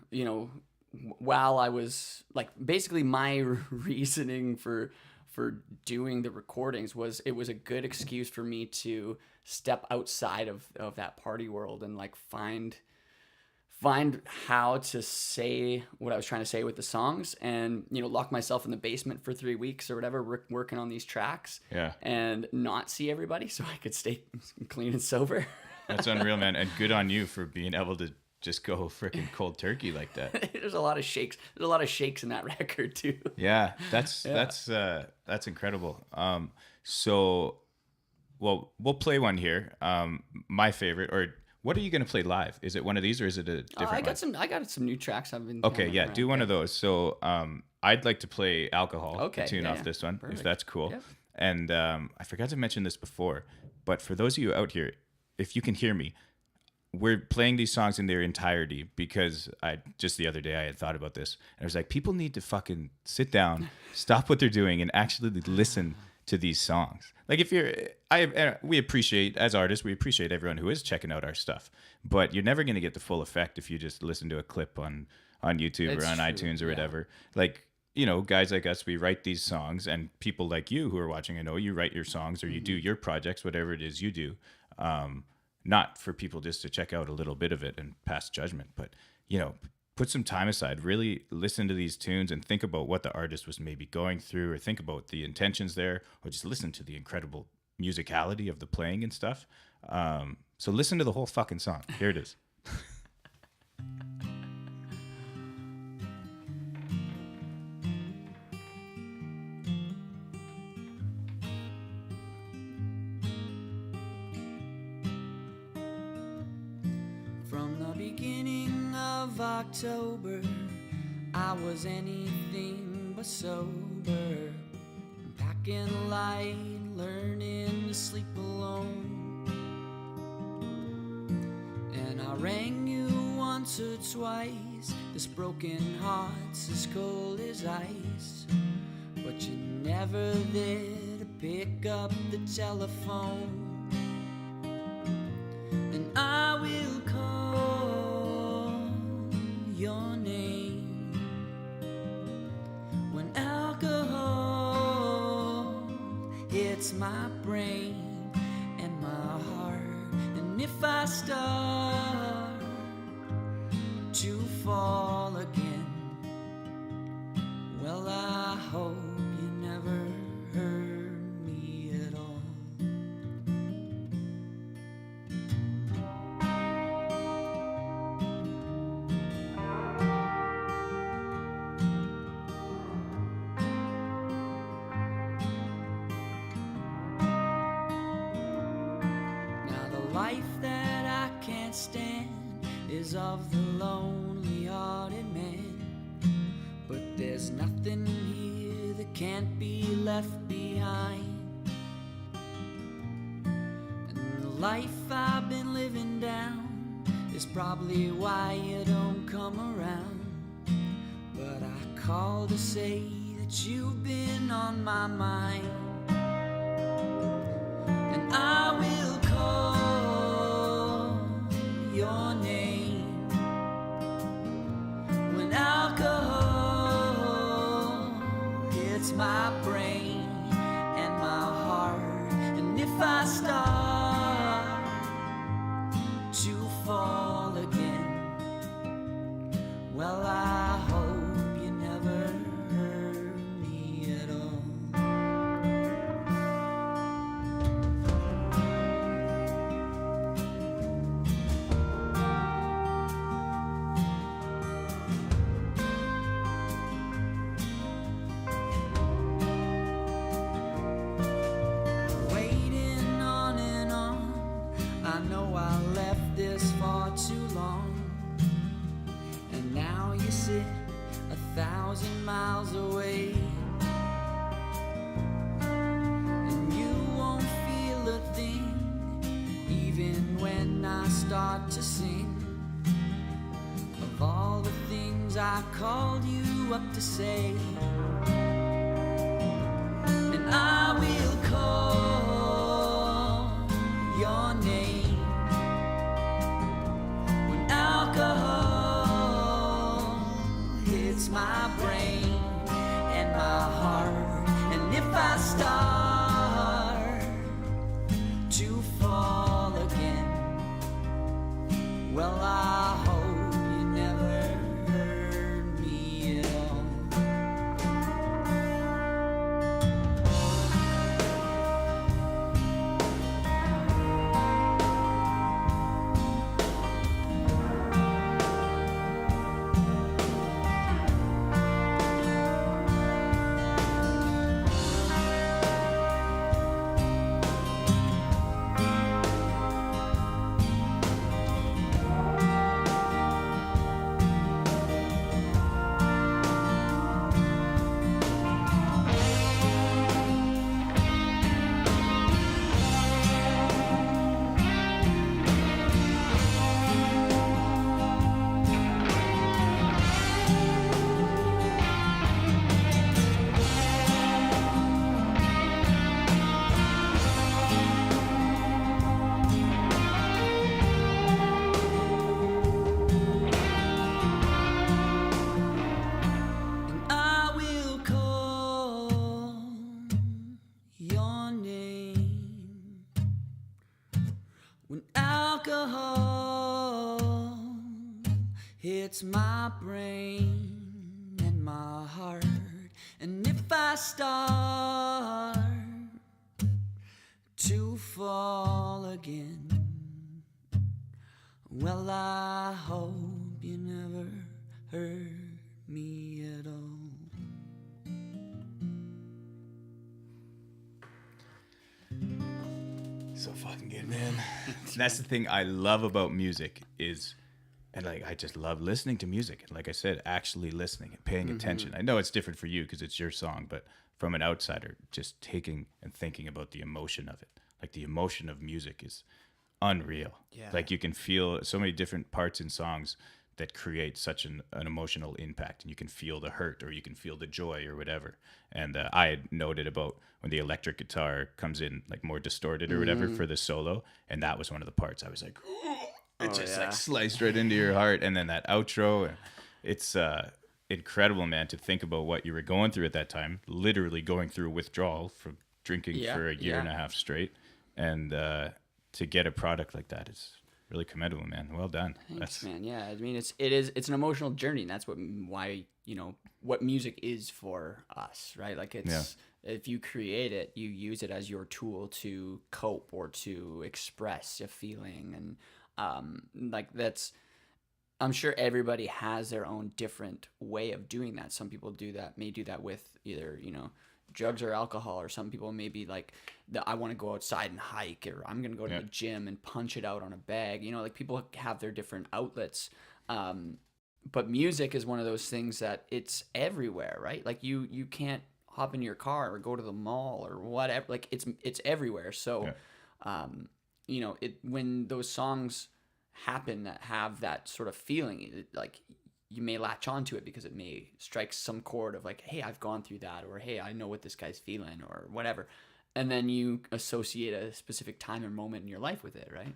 while I was like, basically my reasoning for doing the recordings was it was a good excuse for me to step outside of that party world and like find how to say what I was trying to say with the songs, and lock myself in the basement for 3 weeks or whatever, working on these tracks, Yeah. and not see everybody so I could stay clean and sober. That's unreal, man. And good on you for being able to just go freaking cold turkey like that. There's a lot of shakes. There's a lot of shakes in that record too. Yeah, that's incredible. So, well, we'll play one here. My favorite, or what are you going to play live? Is it one of these, or is it a different I got some new tracks I've been. Okay, hammering yeah, around. do one of those. So, I'd like to play Alcohol, Okay, the tune yeah, off yeah. this one, Perfect. if that's cool. Yep. And I forgot to mention this before, but for those of you out here, if you can hear me, we're playing these songs in their entirety because I just the other day I had thought about this and I was like, people need to fucking sit down, stop what they're doing, and actually listen to these songs. Like if we appreciate as artists, we appreciate everyone who is checking out our stuff, but you're never going to get the full effect if you just listen to a clip on YouTube It's or on true, iTunes or yeah. whatever. Like, you know, guys like us, we write these songs, and people like you who are watching, I know you write your songs or you do your projects, whatever it is you do. Not for people just to check out a little bit of it and pass judgment, but, you know, put some time aside, really listen to these tunes and think about what the artist was maybe going through, or think about the intentions there, or just listen to the incredible musicality of the playing and stuff. So listen to the whole fucking song. Here it is. From the beginning of October, I was anything but sober. Packing light, learning to sleep alone. And I rang you once or twice. This broken heart's as cold as ice. But you're never there to pick up the telephone. And I will call your name when alcohol hits my brain and my heart. And if I start to fall again, well, I hope you never hurt me at all. Now the life that I can't stand is of the lonely-hearted man. But there's nothing here that can't be left behind. And the life I've been living down is probably why you don't come around. But I call to say that you've been on my mind. And I will call your name when alcohol hits my brain and my heart. And if I start to fall again, well, I hope you never hurt me at all. Waiting on and on, I know I left this far too long. And now you sit 1,000 miles away, and you won't feel a thing, even when I start to sing of all the things I called you up to say. And I will call your name when alcohol hits my brain and my heart. And if I start to fall again, well, I hope you never hurt me at all. It's my brain and my heart. And if I start to fall again, well, I hope you never hurt me at all. So fucking good, man. That's the thing I love about music is, and like I just love listening to music. And like I said, actually listening and paying attention. I know it's different for you because it's your song, but from an outsider, just taking and thinking about the emotion of it. Like the emotion of music is unreal. Yeah. Like you can feel so many different parts in songs that create such an emotional impact, and you can feel the hurt or you can feel the joy or whatever. And I had noted about when the electric guitar comes in like more distorted or whatever for the solo, and that was one of the parts I was like, it just like sliced right into your heart. And then that outro, it's incredible, man, to think about what you were going through at that time, literally going through withdrawal from drinking for a year and a half straight, and to get a product like that is really commendable, man. Well done. Thanks, man. Yeah, I mean, it's an emotional journey, and that's why what music is for us, right? Like if you create it, you use it as your tool to cope or to express a feeling, and like that's. I'm sure everybody has their own different way of doing that. Some people may do that with either drugs or alcohol, or some people maybe like I want to go outside and hike, or I'm gonna go to the gym and punch it out on a bag. Like people have their different outlets, but music is one of those things that it's everywhere, right? Like you can't hop in your car or go to the mall or whatever. Like it's everywhere. So when those songs happen that have that sort of feeling, like you may latch onto it because it may strike some chord of like, hey, I've gone through that, or hey, I know what this guy's feeling, or whatever, and then you associate a specific time or moment in your life with it, right?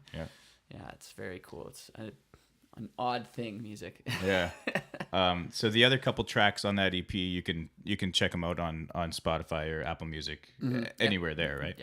It's very cool. It's an odd thing, music. So the other couple tracks on that EP, you can check them out on Spotify or Apple Music, anywhere there, right?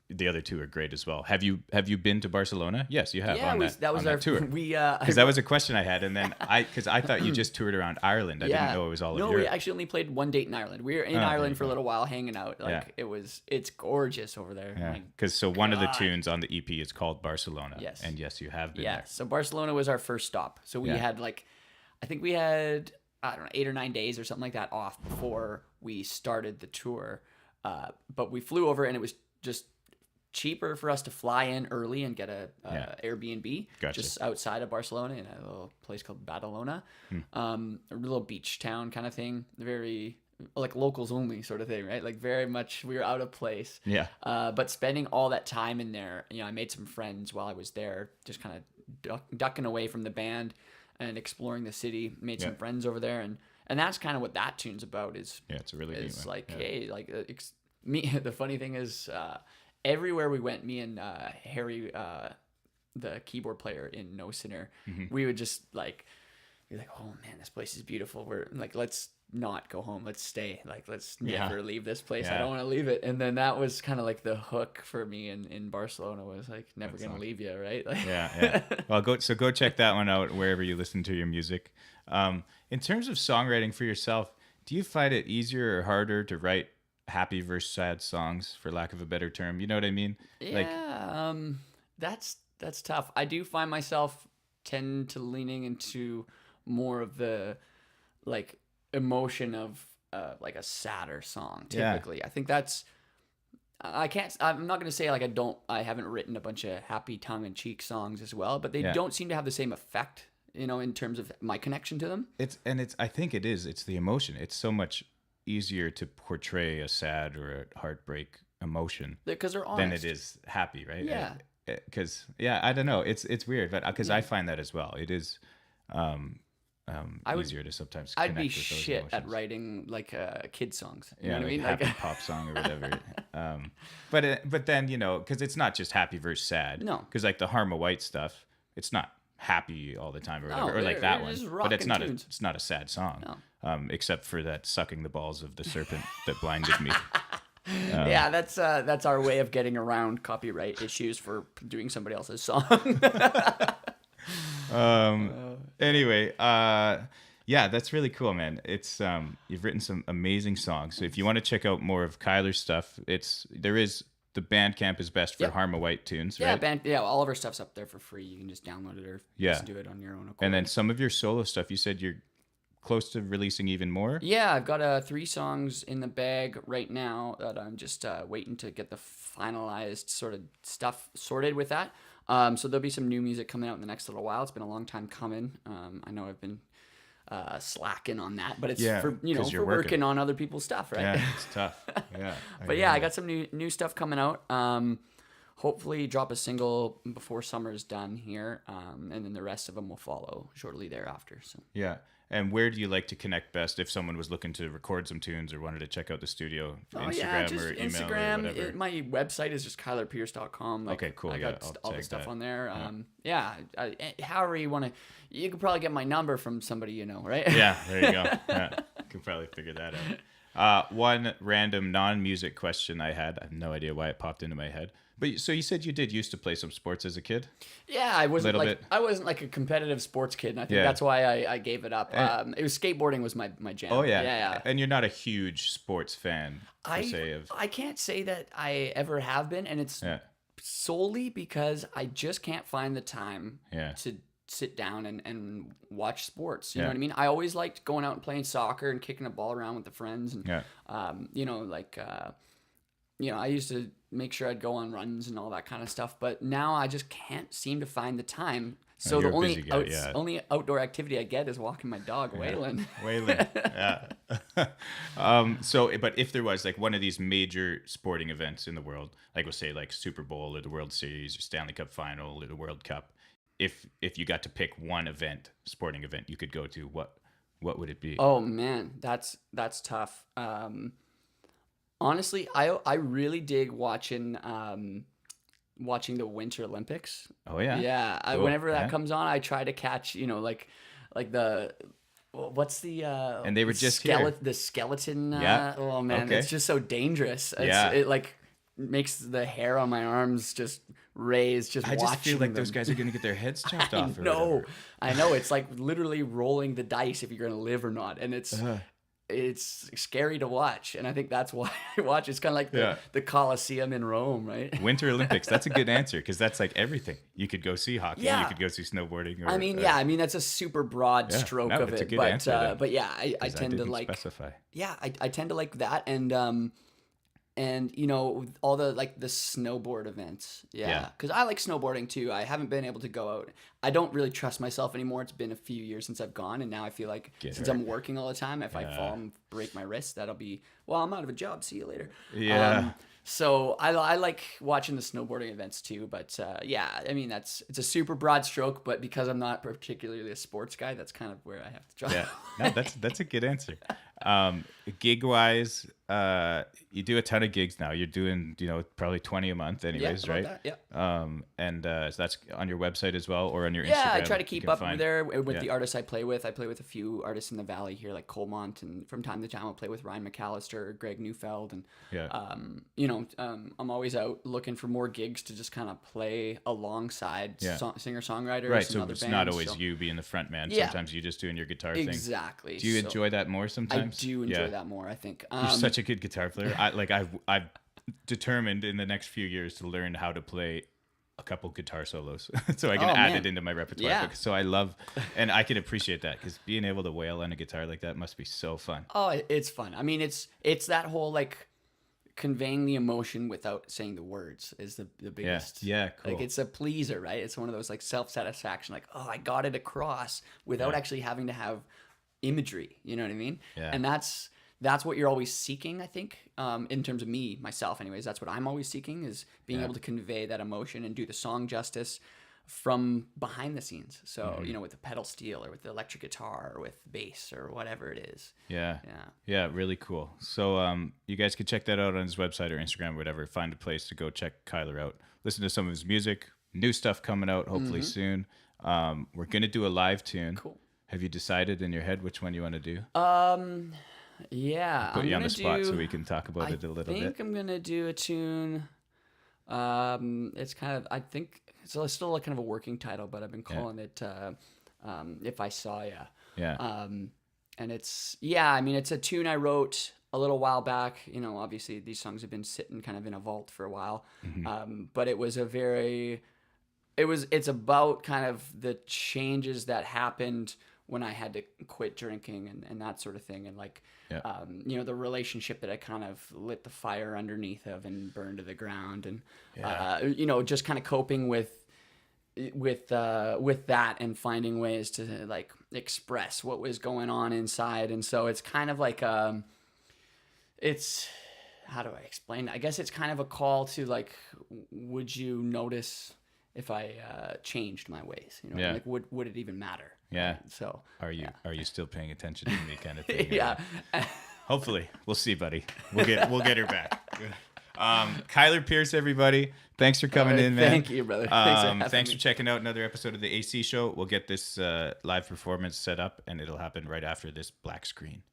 The other two are great as well. Have you been to Barcelona? Yes, you have. Yeah, that was our tour. Because that was a question I had, and then because I thought you just toured around Ireland. I didn't know it was all of Europe. No, we actually only played one date in Ireland. We were in Ireland for a little while, hanging out. Like it's gorgeous over there. Yeah, because one of the tunes on the EP is called Barcelona. Yes, and yes, you have been there. So Barcelona was our first stop. So we had I think we had 8 or 9 days or something like that off before we started the tour. But we flew over, and it was just cheaper for us to fly in early and get a Airbnb just outside of Barcelona in a little place called Badalona, a little beach town kind of thing, very like locals only sort of thing, right? Like very much we were out of place. But spending all that time in there, I made some friends while I was there, just kind of ducking away from the band and exploring the city. Made some friends over there, and that's kind of what that tune's about. Is it's a really neat one. Like hey, like me. The funny thing is. Everywhere we went, me and Harry, the keyboard player in No Sinner, we would just be like, oh man, this place is beautiful. We're like, let's not go home. Let's stay. Like, let's never leave this place. I don't want to leave it. And then that was kind of like the hook for me in Barcelona, was like, never going to leave you, right? Like, Well, go check that one out wherever you listen to your music. In terms of songwriting for yourself, do you find it easier or harder to write happy versus sad songs, for lack of a better term? You know what I mean? That's tough. I do find myself tend to leaning into more of the like emotion of like a sadder song typically. I think that's I'm not going to say like I haven't written a bunch of happy tongue-in-cheek songs as well, but they don't seem to have the same effect, in terms of my connection to them. I think it's the emotion. It's so much easier to portray a sad or a heartbreak emotion because they're honest than it is happy, right? Because I don't know, it's weird, but because I find that as well, it is easier to sometimes connect I'd be with those shit emotions. at writing like kid songs, you know what I mean, happy pop song or whatever. But then because it's not just happy versus sad. No, because like the Harma White stuff, it's not happy all the time or whatever, or like that one, but it's not a sad song. No. Except for that sucking the balls of the serpent that blinded me. Yeah, that's our way of getting around copyright issues for doing somebody else's song. Anyway, yeah, that's really cool, man. It's you've written some amazing songs. So if you want to check out more of Kyler's stuff, the Bandcamp is best for Yep. Harma White tunes, Yeah, right? all of our stuff's up there for free. You can just download it or Yeah. listen to it on your own accord. And then some of your solo stuff, you said you're close to releasing even more. Yeah, I've got 3 songs in the bag right now that I'm just waiting to get the finalized sort of stuff sorted with that. So there'll be some new music coming out in the next little while. It's been a long time coming. I know I've been slacking on that, but it's Yeah, for 'cause you're for working working. on other people's stuff, right? Yeah, it's tough. Yeah. But yeah, I got some new stuff coming out. Hopefully drop a single before summer's done here, and then the rest of them will follow shortly thereafter. So Yeah. And where do you like to connect best if someone was looking to record some tunes or wanted to check out the studio? Instagram just or email Instagram. or whatever? My website is just KylerPierce.com. Like, Okay, cool, I yeah, got I'll all the tag stuff that. on there. However you want to. You could probably get my number from somebody you know, right? Yeah, there you go. Yeah, can probably figure that out. One random non-music question I had. I have no idea why it popped into my head. But so you said you did used to play some sports as a kid? Yeah, I wasn't Little like bit. I wasn't like a competitive sports kid, and I think Yeah. that's why I gave it up. It was skateboarding was my jam. Oh yeah. yeah. And you're not a huge sports fan per se of. I can't say that I ever have been, and it's Yeah. solely because I just can't find the time Yeah. to sit down and watch sports. You know Yeah. what I mean? I always liked going out and playing soccer and kicking a ball around with the friends, and Yeah. I used to make sure I'd go on runs and all that kind of stuff. But now I just can't seem to find the time. So you're the a busy guy, yeah. only outdoor activity I get is walking my dog, Waylon. Waylon. Yeah. But if there was like one of these major sporting events in the world, like we'll say like Super Bowl or the World Series or Stanley Cup Final or the World Cup, if you got to pick one sporting event you could go to, what would it be? Oh man, that's tough. Honestly, I really dig watching the Winter Olympics. Oh yeah. Yeah, Cool. whenever that Yeah. comes on, I try to catch, like the what's the And they were just here. the skeleton. Yeah. Oh man, Okay. it's just so dangerous. Yeah. It like makes the hair on my arms just raise. Just I just watching feel like them. those guys are gonna get their heads chopped off. Or No, whatever. I know. It's like literally rolling the dice if you're gonna live or not, and it's scary to watch. And I think that's why I watch. It's kind of like the Colosseum in Rome, right? Winter Olympics. That's a good answer because that's like everything. You could go see hockey. Yeah. You could go see snowboarding. Or, I mean, that's a super broad stroke no, of it's a it, good but answer then, but yeah, I 'Cause tend to didn't like specify. I tend to like that, and all the like the snowboard events, Yeah. because I like snowboarding too. I haven't been able to go out. I don't really trust myself anymore. It's been a few years since I've gone, and now I feel like Get since hurt. I'm working all the time, if I fall and break my wrist, that'll be I'm out of a job. See you later. Yeah. So I like watching the snowboarding events too, but I mean it's a super broad stroke, but because I'm not particularly a sports guy, that's kind of where I have to draw. Yeah, no, that's a good answer. Gig wise, you do a ton of gigs now. You're doing probably 20 a month, anyways, about right? that, yeah. And so that's on your website as well, or on your Instagram. Yeah, I try to you keep can up find. there with Yeah. the artists I play with. I play with a few artists in the valley here, like Colmont, and from time to time I'll play with Ryan McAllister, Greg Neufeld, and Yeah. I'm always out looking for more gigs to just kind of play alongside Yeah. singer-songwriters Right, and so other it's bands. not always so- you being the front man. Yeah. Sometimes you just doing your guitar thing. Exactly. Do you So enjoy that more I sometimes? do enjoy Yeah. that more, I think. You're such a good guitar player. I've determined in the next few years to learn how to play a couple guitar solos so I can Oh, add man. it into my repertoire. Yeah. So I love, and I can appreciate that because being able to wail on a guitar like that must be so fun. Oh, it's fun. I mean, it's that whole like conveying the emotion without saying the words is the biggest. Yeah, cool. Like it's a pleaser, right? It's one of those like self-satisfaction, like, oh, I got it across without actually having to have imagery. You know what I mean? Yeah. And that's what you're always seeking, I think, in terms of myself anyways. That's what I'm always seeking, is being able to convey that emotion and do the song justice from behind the scenes. So, with the pedal steel or with the electric guitar or with bass or whatever it is. Yeah. Yeah. Yeah, really cool. So you guys can check that out on his website or Instagram or whatever. Find a place to go check Kyler out. Listen to some of his music. New stuff coming out hopefully soon. We're going to do a live tune. Cool. Have you decided in your head which one you want to do? Yeah, Put I'm you on gonna the spot so do. we can talk about it a little I think bit. I'm gonna do a tune. It's kind of. I think it's still like kind of a working title, but I've been Yeah. calling it "If I Saw Ya." Yeah. And it's I mean, it's a tune I wrote a little while back. You know, obviously these songs have been sitting kind of in a vault for a while, but it was a very it's about kind of the changes that happened when I had to quit drinking and that sort of thing. And like, Yeah. you know, the relationship that I kind of lit the fire underneath of and burned to the ground. And, you know, just kind of coping with that and finding ways to like express what was going on inside. And so it's kind of like, it's, how do I explain? I guess it's kind of a call to like, would you notice if I changed my ways? You know, Yeah. like would it even matter? Yeah. Right? So Are you still paying attention to me, kind of thing? yeah, Hopefully, we'll see, buddy. We'll get her back. Kyler Pierce, everybody. Thanks for coming in, man. Thank you, brother. Thanks Thanks for checking out another episode of the AC Show. We'll get this live performance set up, and it'll happen right after this black screen.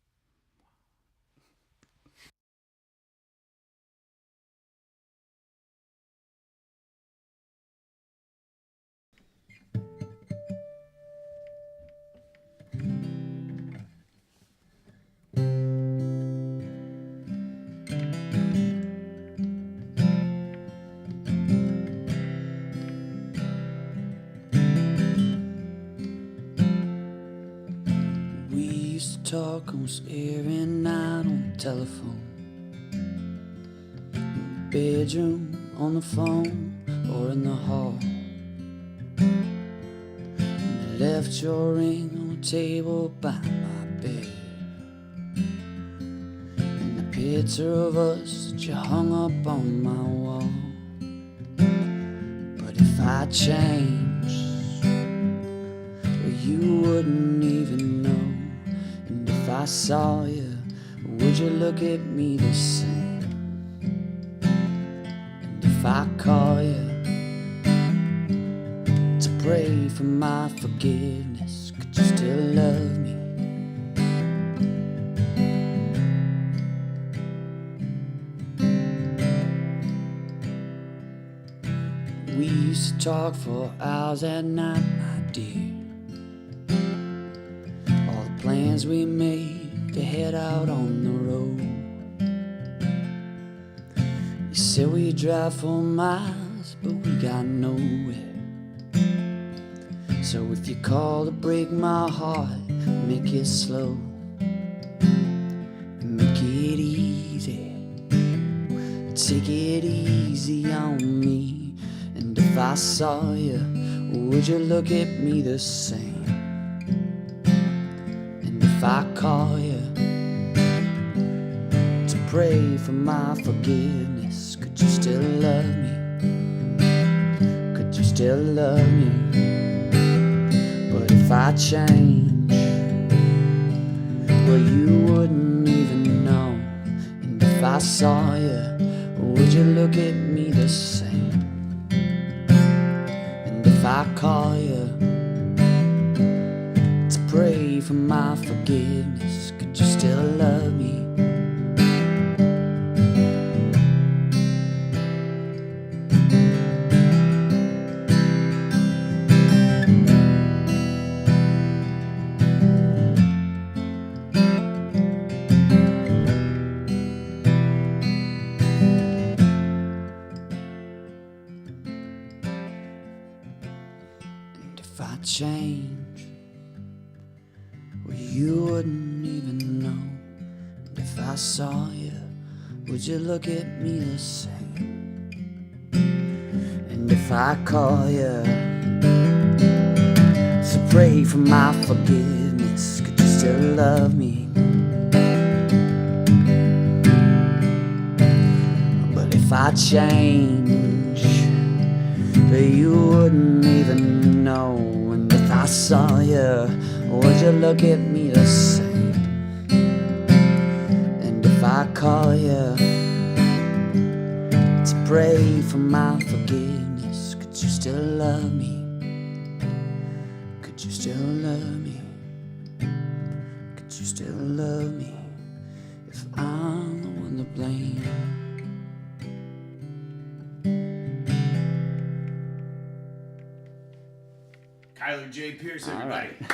We used to talk almost every night on the telephone, in the bedroom, on the phone, or in the hall. And you left your ring on the table by my bed, and the picture of us that you hung up on my wall. But if I changed, well, you wouldn't even know. And if I saw you, would you look at me the same? And if I call you to pray for my forgiveness, could you still love me? We used to talk for hours at night, my dear. All the plans we made to head out on the road. You said we'd drive for miles, but we got nowhere. So if you call to break my heart, make it slow, make it easy. Take it easy on me. And if I saw you, would you look at me the same? And if I call you to pray for my forgiveness, could you still love me? Could you still love me? But if I change, well, you wouldn't even know. And if I saw you, would you look at me the same? And if I call you to pray for my forgiveness, could you still love me? If I change, well, you wouldn't even know. And if I saw you, would you look at me the same? And if I call you to pray for my forgiveness, could you still love me? But if I change, you wouldn't even know. And if I saw you, would you look at me the same? And if I call you to pray for my forgiveness, could you still love me? Could you still love me? Could you still love me? 'cause I'm the one to blame. Kyler J. Pierce, All everybody. right.